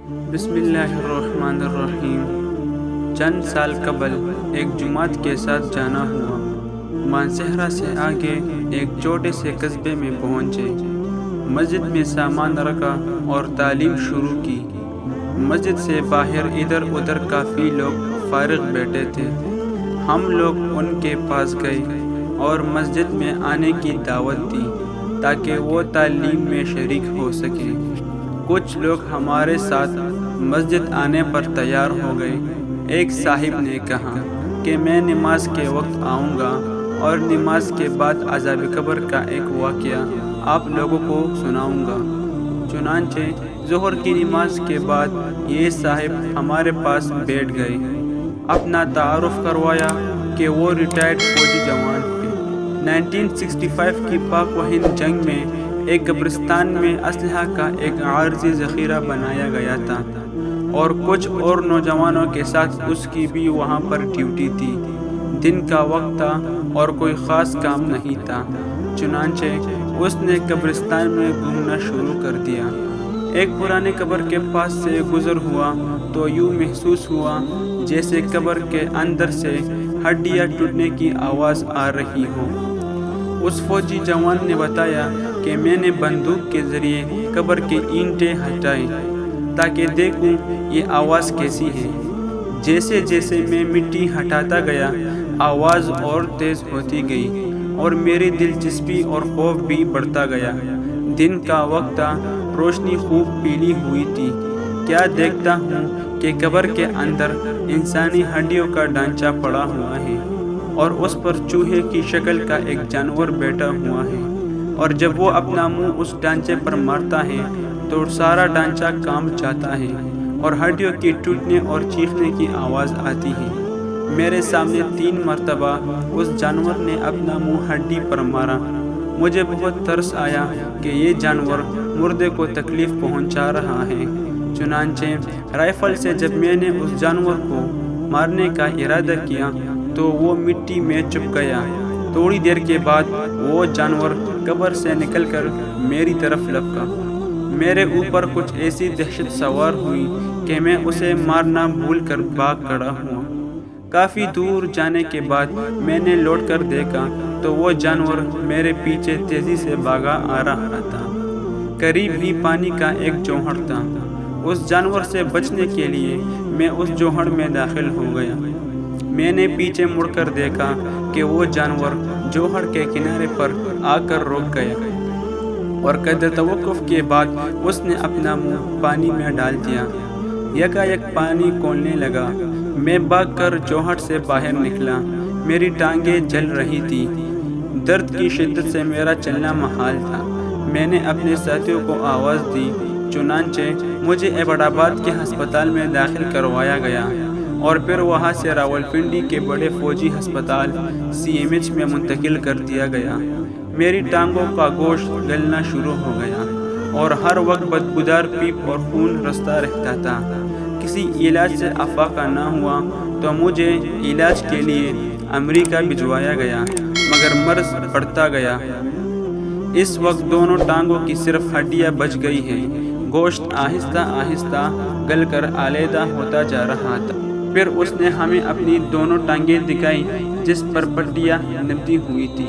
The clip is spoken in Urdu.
بسم اللہ الرحمن الرحیم۔ چند سال قبل ایک جماعت کے ساتھ جانا ہوا۔ مانسہرہ سے آگے ایک چھوٹے سے قصبے میں پہنچے۔ مسجد میں سامان رکھا اور تعلیم شروع کی۔ مسجد سے باہر ادھر ادھر کافی لوگ فارغ بیٹھے تھے۔ ہم لوگ ان کے پاس گئے اور مسجد میں آنے کی دعوت دی تاکہ وہ تعلیم میں شریک ہو سکیں۔ کچھ لوگ ہمارے ساتھ مسجد آنے پر تیار ہو گئے۔ ایک صاحب نے کہا کہ میں نماز کے وقت آؤں گا اور نماز کے بعد عذاب قبر کا ایک واقعہ آپ لوگوں کو سناؤں گا۔ چنانچہ ظہر کی نماز کے بعد یہ صاحب ہمارے پاس بیٹھ گئے۔ اپنا تعارف کروایا کہ وہ ریٹائرڈ فوجی جوان ہیں۔ 1965 کی پاک و ہند جنگ میں ایک قبرستان میں اسلحہ کا ایک عارضی ذخیرہ بنایا گیا تھا اور کچھ اور نوجوانوں کے ساتھ اس کی بھی وہاں پر ڈیوٹی تھی۔ دن کا وقت تھا اور کوئی خاص کام نہیں تھا، چنانچہ اس نے قبرستان میں گھومنا شروع کر دیا۔ ایک پرانے قبر کے پاس سے گزر ہوا تو یوں محسوس ہوا جیسے قبر کے اندر سے ہڈیاں ٹوٹنے کی آواز آ رہی ہو۔ اس فوجی جوان نے بتایا کہ میں نے بندوق کے ذریعے قبر کے اینٹیں ہٹائیں تاکہ دیکھوں یہ آواز کیسی ہے۔ جیسے جیسے میں مٹی ہٹاتا گیا آواز اور تیز ہوتی گئی اور میری دلچسپی اور خوف بھی بڑھتا گیا۔ دن کا وقت تھا، روشنی خوب پیلی ہوئی تھی۔ کیا دیکھتا ہوں کہ قبر کے اندر انسانی ہڈیوں کا ڈھانچہ پڑا ہوا ہے اور اس پر چوہے کی شکل کا ایک جانور بیٹھا ہوا ہے، اور جب وہ اپنا منہ اس ڈھانچے پر مارتا ہے تو سارا ڈھانچہ کانپ جاتا ہے اور ہڈیوں کی ٹوٹنے اور چیخنے کی آواز آتی ہے۔ میرے سامنے 3 مرتبہ اس جانور نے اپنا منہ ہڈی پر مارا۔ مجھے بہت ترس آیا کہ یہ جانور مردے کو تکلیف پہنچا رہا ہے۔ چنانچہ رائفل سے جب میں نے اس جانور کو مارنے کا ارادہ کیا تو وہ مٹی میں چھپ گیا۔ تھوڑی دیر کے بعد وہ جانور قبر سے نکل کر میری طرف لپکا۔ میرے اوپر کچھ ایسی دہشت سوار ہوئی کہ میں اسے مارنا بھول کر بھاگ کھڑا ہوا۔ کافی دور جانے کے بعد میں نے لوٹ کر دیکھا تو وہ جانور میرے پیچھے تیزی سے بھاگا آ رہا تھا۔ قریب ہی پانی کا ایک جوہر تھا۔ اس جانور سے بچنے کے لیے میں اس جوہر میں داخل ہو گیا۔ میں نے پیچھے مڑ کر دیکھا کہ وہ جانور جوہر کے کنارے پر آ کر رک گیا اور قدر توقف کے بعد اس نے اپنا منہ پانی میں ڈال دیا۔ یکایک پانی کھولنے لگا۔ میں بھاگ کر جوہر سے باہر نکلا۔ میری ٹانگیں جل رہی تھی۔ درد کی شدت سے میرا چلنا محال تھا۔ میں نے اپنے ساتھیوں کو آواز دی، چنانچہ مجھے ایبٹ آباد کے ہسپتال میں داخل کروایا گیا اور پھر وہاں سے راولپنڈی کے بڑے فوجی ہسپتال CMH میں منتقل کر دیا گیا۔ میری ٹانگوں کا گوشت گلنا شروع ہو گیا اور ہر وقت بدبودار پیپ اور خون رستا رہتا تھا۔ کسی علاج سے افاقہ نہ ہوا تو مجھے علاج کے لیے امریکہ بھجوایا گیا، مگر مرض بڑھتا گیا۔ اس وقت دونوں ٹانگوں کی صرف ہڈیاں بچ گئی ہیں۔ گوشت آہستہ آہستہ گل کر علیحدہ ہوتا جا رہا تھا۔ پھر اس نے ہمیں اپنی دونوں ٹانگیں دکھائی جس پر پٹیاں نپٹی ہوئی تھی۔